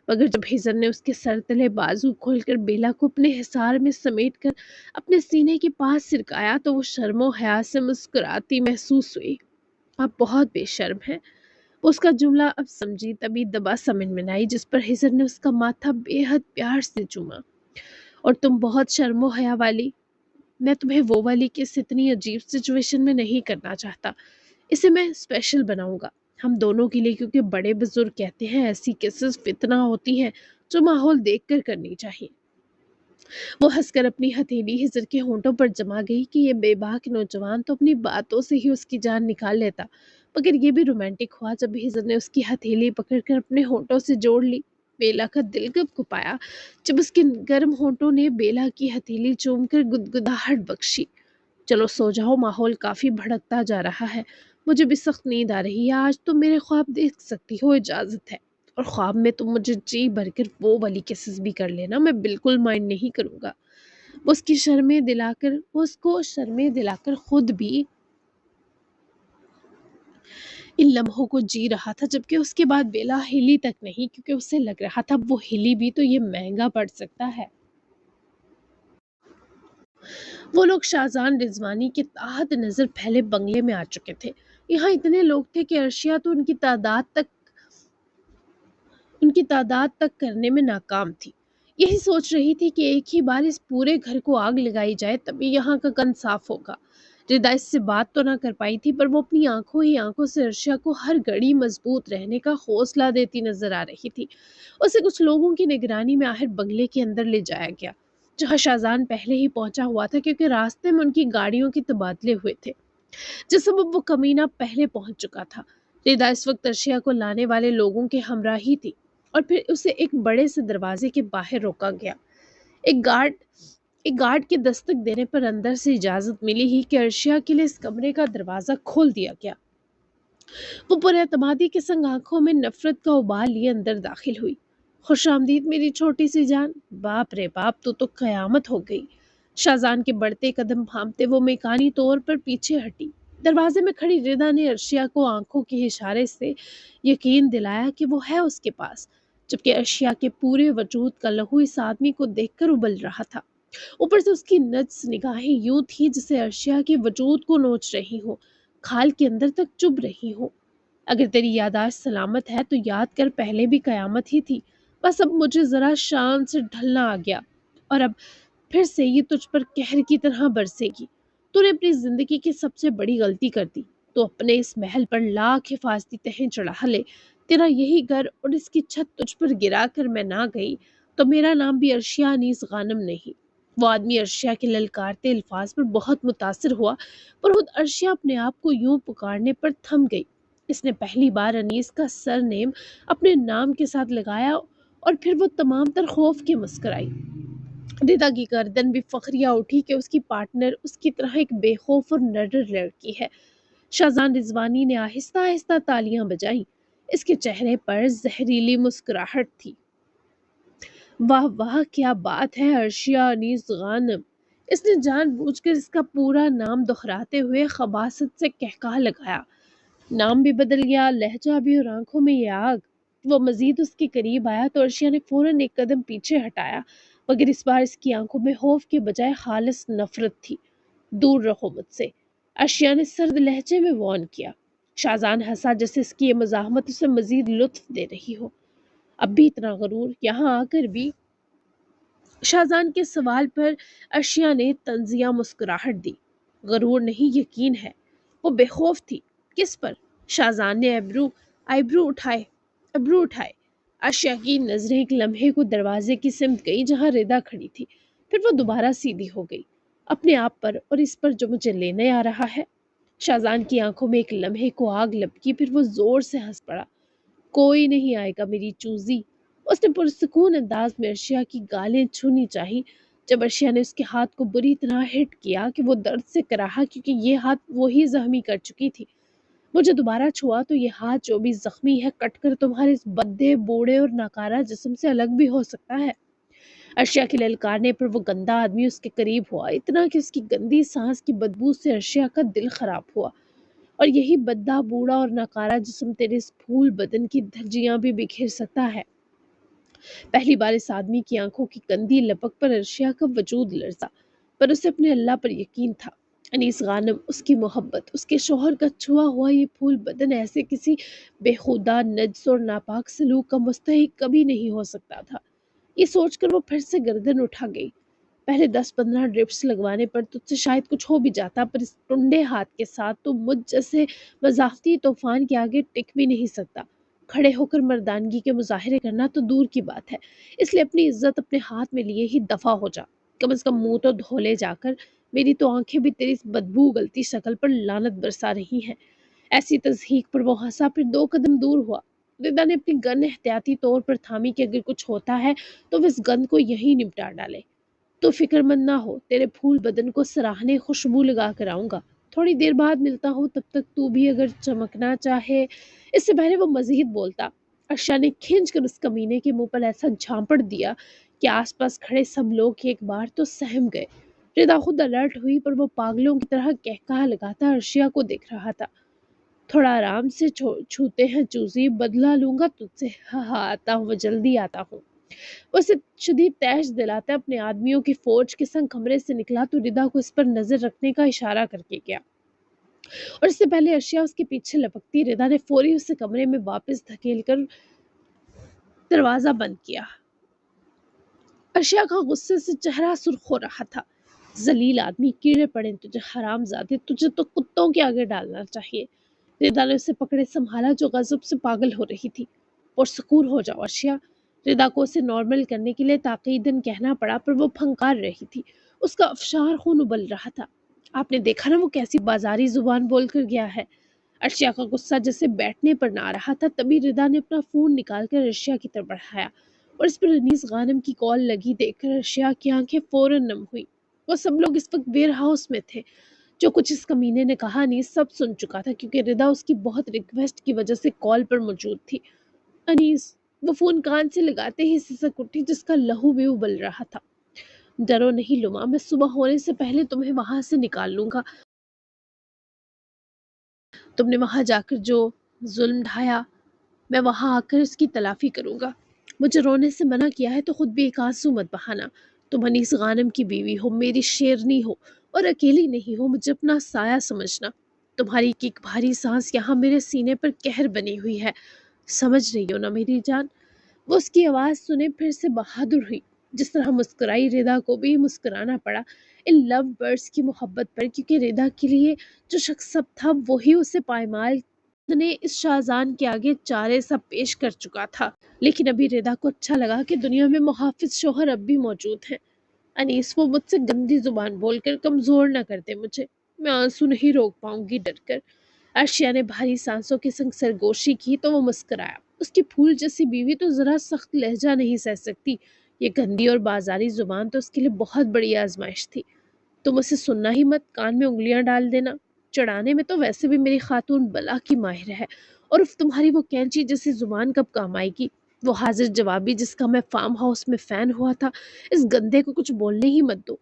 مگر جب ہجر نے اس کے سر تلے بازو کھول کر بیلا کو اپنے حصار میں سمیٹ کر اپنے سینے کے پاس سرکایا تو وہ شرم و حیا سے مسکراتی محسوس ہوئی۔ آپ بہت بے شرم ہیں۔ اس کا جملہ اب سمجھی تبھی دبا سمن میں آئی جس پر ہجر نے اس کا ماتھا بے حد پیار سے چوما۔ اور تم بہت شرم و حیا والی۔ میں تمہیں وہ والی کس اتنی عجیب سچویشن میں نہیں کرنا چاہتا، اسے میں اسپیشل بناؤں گا ہم دونوں کے لیے، کیونکہ بڑے بزرگ کہتے ہیں ایسی کیسز فتنہ ہوتی ہیں جو ماحول دیکھ کر کرنی چاہیے۔ وہ ہنس کر اپنی ہتھیلی ہجر کے ہونٹوں پر جما گئی کہ یہ بے باک نوجوان تو اپنی باتوں سے ہی اس کی جان نکال لیتا، مگر یہ بھی رومانٹک ہوا جب ہجر نے اس کی ہتھیلی پکڑ کر اپنے ہونٹوں سے جوڑ لی۔ بیلا کا دل کب کپایا جب اس کے گرم ہونٹوں نے بیلا کی ہتھیلی چوم کر گدگداہٹ بخشی۔ चलो सो जाओ, माहौल काफ़ी भड़कता जा रहा है। मुझे भी सख्त नींद आ रही है। आज तुम मेरे ख्वाब देख सकती हो, इजाज़त है। और ख्वाब में तुम मुझे जी भरकर वो वाली किसेस भी कर लेना, मैं बिल्कुल माइंड नहीं करूँगा। वो उसको शर्में दिलाकर खुद भी इन लम्हों को जी रहा था, जबकि उसके बाद बेला हिली तक नहीं, क्योंकि उसे लग रहा था वो हिली भी तो ये महंगा पड़ सकता है। वो लोग शाहजहान रिजवानी के तहत नजर पहले बंगले में आ चुके थे। यहाँ इतने लोग थे कि अर्शिया तो उनकी तादाद तक करने में नाकाम थी। यही सोच रही थी कि एक ही बार इस पूरे घर को आग लगाई जाए, तभी यहाँ का गंद साफ होगा। रिदा इससे बात तो ना कर पाई थी, पर वो अपनी आंखों ही आंखों से अर्शिया को हर घड़ी मजबूत रहने का हौसला देती नजर आ रही थी। उसे कुछ लोगों की निगरानी में आखिर बंगले के अंदर ले जाया गया, जहाँ शाहजहान पहले ही पहुंचा हुआ था, क्योंकि रास्ते में उनकी गाड़ियों के तबादले हुए थे, जिस सबब वो कमीना पहले पहुंच चुका था। रिदा इस वक्त अर्शिया को लाने वाले लोगों के हमरा ही थी, और फिर उसे एक बड़े से दरवाजे के बाहर रोका गया। एक गार्ड एक गार्ड के दस्तक देने पर अंदर से इजाजत मिली ही कि अर्शिया के लिए इस कमरे का दरवाजा खोल दिया गया। वो पुरएतमादी के संग आंखों में नफरत का उबाल लिए अंदर दाखिल हुई। खुश आमदीद मेरी छोटी सी जान। बाप रे बाप, तो कयामत हो गई। शाहजान के बढ़ते कदम भांपते वो मेकानी तौर पर पीछे हटी। दरवाजे में खड़ी रिदा ने अर्शिया को आंखों के इशारे से यकीन दिलाया कि वो है उसके पास, जबकि अर्शिया के पूरे वजूद का लहू इस आदमी को देखकर उबल रहा था। ऊपर से उसकी नज्स निगाहें यूं थी जैसे अर्शिया के वजूद को नोच रही हो, खाल के अंदर तक चुभ रही हो। अगर तेरी याददाश्त सलामत है तो याद कर, पहले भी कयामत ही थी। बस अब मुझे जरा शान से ढलना आ गया, और अब फिर से ये तुझ पर कहर की तरह बरसेगी। तूने अपनी जिंदगी की सबसे बड़ी गलती कर दी। तो अपने इस महल पर लाख हिफाजती तहें चढ़ा ले। तेरा यही घर और इसकी छत तुझ पर गिरा कर मैं ना गई, तो मेरा नाम भी अर्शिया अनीस गानम नहीं। वो आदमी अर्शिया के ललकारते अल्फाज पर बहुत मुतासिर हुआ, पर खुद अर्शिया अपने आप को यूं पुकारने पर थम गई। इसने पहली बार अनीस का सरनेम अपने नाम के साथ लगाया, और फिर वो तमाम तर खौफ के मुस्कुराई। रिदा की गर्दन भी फखरिया उठी कि उसकी पार्टनर उसकी तरह एक बेखौफ और नर्र लड़की है। शाहजान रिजवानी ने आहिस्ता आहिस्ता तालियां बजाई। इसके चेहरे पर जहरीली मुस्कुराहट थी। वाह वाह, क्या बात है अर्शिया अनीस गानम। इसने जानबूझकर इसका पूरा नाम दोहराते हुए खबासत से कहका लगाया। नाम भी बदल गया, लहजा भी, और आंखों में ये आग। वो मजीद उसके करीब आया तो अर्शिया ने फौरन एक कदम पीछे हटाया, मगर इस बार इसकी आंखों में खौफ के बजाय खालिस नफरत थी। दूर रहो मुझसे, अर्शिया ने सर्द लहजे में वॉर्न किया। शाहजान हंसा, जैसे इसकी ये मज़ाहमत उसे मजीद लुत्फ दे रही हो। अब भी इतना गरूर, यहाँ आकर भी। शाहजान के सवाल पर अर्शिया ने तंजिया मुस्कुराहट दी। गरूर नहीं, यकीन है। वो बेखौफ थी। किस पर? शाहजान ने आईब्रू उठाए। अर्शिया की नजरें एक लम्हे को दरवाजे की सिमत गई जहां रिदा खड़ी थी, फिर वो दोबारा सीधी हो गई। अपने आप पर और इस पर जो मुझे लेने आ रहा है। शाहजान की आंखों में एक लम्हे को आग लपकी, फिर वो जोर से हंस पड़ा। कोई नहीं आएगा मेरी चूजी। उसने पुरसुकून अंदाज में अर्शिया की गालें छूनी चाही, जब अर्शिया ने उसके हाथ को बुरी तरह हिट किया कि वो दर्द से कराहा, क्योंकि ये हाथ वो ही जख्मी कर चुकी थी। मुझे दोबारा छुआ तो ये हाथ जो भी जख्मी है, कटकर तुम्हारे इस बद्दे बूढ़े और नाकारा जिस्म से अलग भी हो सकता है। अर्शिया के ललकारने पर वो गंदा आदमी उसके करीब हुआ, इतना कि उसकी गंदी सांस की बदबू से अर्शिया का दिल खराब हुआ। और यही बद्दा बूढ़ा और नकारा जिस्म तेरे इस फूल बदन की धज्जियां भी बिखेर सकता है। पहली बार इस आदमी की आंखों की गंदी लपक पर अर्शिया का वजूद लरजा, पर उसे अपने अल्लाह पर यकीन था। अनीस गानम, उसकी मोहब्बत, उसके शोहर का छुआ हुआ ये फूल बदन ऐसे किसी बेखुदा नज्स और नापाक सलूक का मुस्तहिक कभी नहीं हो सकता था। ये सोचकर वो फिर से गर्दन उठा गई। पहले 10-15 ड्रिप्स लगवाने पर तुझसे शायद कुछ हो भी जाता, पर इस टुंडे हाथ के साथ तो मुझ जैसे मजाकती तूफान के आगे टिक भी नहीं सकता। खड़े होकर मर्दानगी के मुजाहरे करना तो दूर की बात है, इसलिए अपनी इज्जत अपने हाथ में लिए ही दफा हो जा। कम से कम मुंह तो धो ले जाकर। मेरी तो आंखें भी तेरी इस बदबू गलती शक्ल पर लानत बरसा रही हैं। ऐसी तज़हीक पर वो हंसा, फिर 2 कदम दूर हुआ। रिदा ने अपनी गन एहतियाती तौर पर थामी कि अगर कुछ होता है तो वो इस गन को यहीं निपटा डाले। تو فکر مند نہ ہو، تیرے پھول بدن کو سراہنے خوشبو لگا کر آؤں گا، تھوڑی دیر بعد ملتا ہوں، تب تک تو بھی اگر چمکنا چاہے۔ اس سے پہلے وہ مزید بولتا، ارشیا نے کھینچ کر اس کمینے کے منہ پر ایسا جھانپڑ دیا کہ آس پاس کھڑے سب لوگ ایک بار تو سہم گئے۔ ردا خود الرٹ ہوئی، پر وہ پاگلوں کی طرح کہکہا لگاتا ارشیا کو دیکھ رہا تھا۔ تھوڑا آرام سے چھوتے ہیں چوزی، بدلہ لوں گا تجھ سے، ہاں ہاں آتا ہوں، وہ جلدی آتا ہوں۔ وہ اسے شدید تیش دلاتا اپنے آدمیوں کی فوج کے سنگ کمرے سے نکلا تو ردا کو اس پر نظر رکھنے کا اشارہ کر کے گیا، اور اس سے پہلے ارشیا اس کے پیچھے لپکتی، ردا نے فوری اسے کمرے میں واپس دھکیل کر دروازہ بند کیا۔ ارشیا کا غصے سے چہرہ سرخ ہو رہا تھا۔ ذلیل آدمی، کیڑے پڑے تجھے، حرام زادے، تجھے تو کتوں کے آگے ڈالنا چاہیے۔ ردا نے اسے پکڑے سنبھالا جو غضب سے پاگل ہو رہی تھی۔ پرسکون ہو جاؤ ارشیا، ردا کو اسے نارمل کرنے کے لیے تاکیداً کہنا پڑا، پر وہ پھنکار رہی تھی، اس کا افشار خون ابل رہا تھا۔ آپ نے دیکھا نا وہ کیسی بازاری زبان بول کر گیا ہے۔ ارشیا کا غصہ جیسے بیٹھنے پر نہ رہا تھا، تبھی ردا نے اپنا فون نکال کر ارشیا کی طرف بڑھایا، اور اس پر انیس غانم کی کال لگی دیکھ کر ارشیا کی آنکھیں فوراً نم ہوئی۔ وہ سب لوگ اس وقت ویئر ہاؤس میں تھے۔ جو کچھ اس کمینے نے کہا انیس سب سن چکا تھا، کیونکہ ردا اس کی بہت ریکویسٹ کی وجہ سے کال پر موجود تھی۔ انیس، وہ فون کان سے لگاتے ہی سسک اٹھی جس کا لہو بھی ابل رہا تھا۔ ڈرو نہیں لما، میں صبح ہونے سے پہلے تمہیں وہاں سے نکال لوں گا۔ تم نے وہاں جا کر جو ظلم ڈھایا، میں وہاں آ کر اس کی تلافی کروں گا۔ مجھے رونے سے منع کیا ہے تو خود بھی ایک آنسو مت بہانا۔ تم انیس غانم کی بیوی ہو، میری شیرنی ہو، اور اکیلی نہیں ہو، مجھے اپنا سایہ سمجھنا۔ تمہاری ایک بھاری سانس یہاں میرے سینے پر قہر بنی ہوئی ہے، سمجھ رہی ہو نا میری جان؟ وہ اس کی آواز سنے پھر سے بہادر ہوئی، جس طرح مسکرائی ردا کو بھی مسکرانا پڑا ان لو برڈز کی محبت پر، کیونکہ ردا کے لیے جو شخص سب تھا وہی اسے پائمال نے اس شاہزان کے آگے چارے سب پیش کر چکا تھا۔ لیکن ابھی ردا کو اچھا لگا کہ دنیا میں محافظ شوہر اب بھی موجود ہیں۔ انیس، وہ مجھ سے گندی زبان بول کر کمزور نہ کر دے مجھے، میں آنسو نہیں روک پاؤں گی ڈر کر۔ ارشیا نے بھاری سانسوں کے سنگ سرگوشی کی تو وہ مسکرایا۔ اس کی پھول جیسی بیوی تو ذرا سخت لہجہ نہیں سہ سکتی، یہ گندی اور بازاری زبان تو اس کے لیے بہت بڑی آزمائش تھی۔ تم اسے سننا ہی مت، کان میں انگلیاں ڈال دینا۔ چڑھانے میں تو ویسے بھی میری خاتون بلا کی ماہر ہے، اور تمہاری وہ کینچی جیسی زبان کب کام آئے گی؟ وہ حاضر جوابی جس کا میں فارم ہاؤس میں فین ہوا تھا، اس گندے کو کچھ بولنے ہی مت دو۔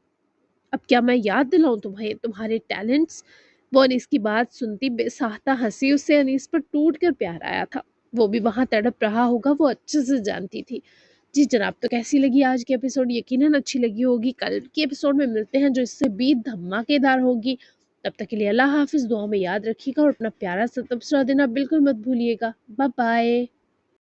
اب کیا میں یاد دلاؤں تمہیں تمہارے ٹیلنٹس؟ وہ انیس کی بات سنتی بے ساختہ ہنسی، اسے انیس پر ٹوٹ کر پیار آیا تھا۔ وہ بھی وہاں تڑپ رہا ہوگا، وہ اچھے سے جانتی تھی۔ جی جناب، تو کیسی لگی آج کی ایپیسوڈ؟ یقیناً اچھی لگی ہوگی۔ کل کی ایپیسوڈ میں ملتے ہیں جو اس سے بھی دھماکے دار ہوگی۔ تب تک کے لیے اللہ حافظ، دعاؤں میں یاد رکھیے گا اور اپنا پیارا سا تبصرہ دینا بالکل مت بھولیے گا۔ Bye bye.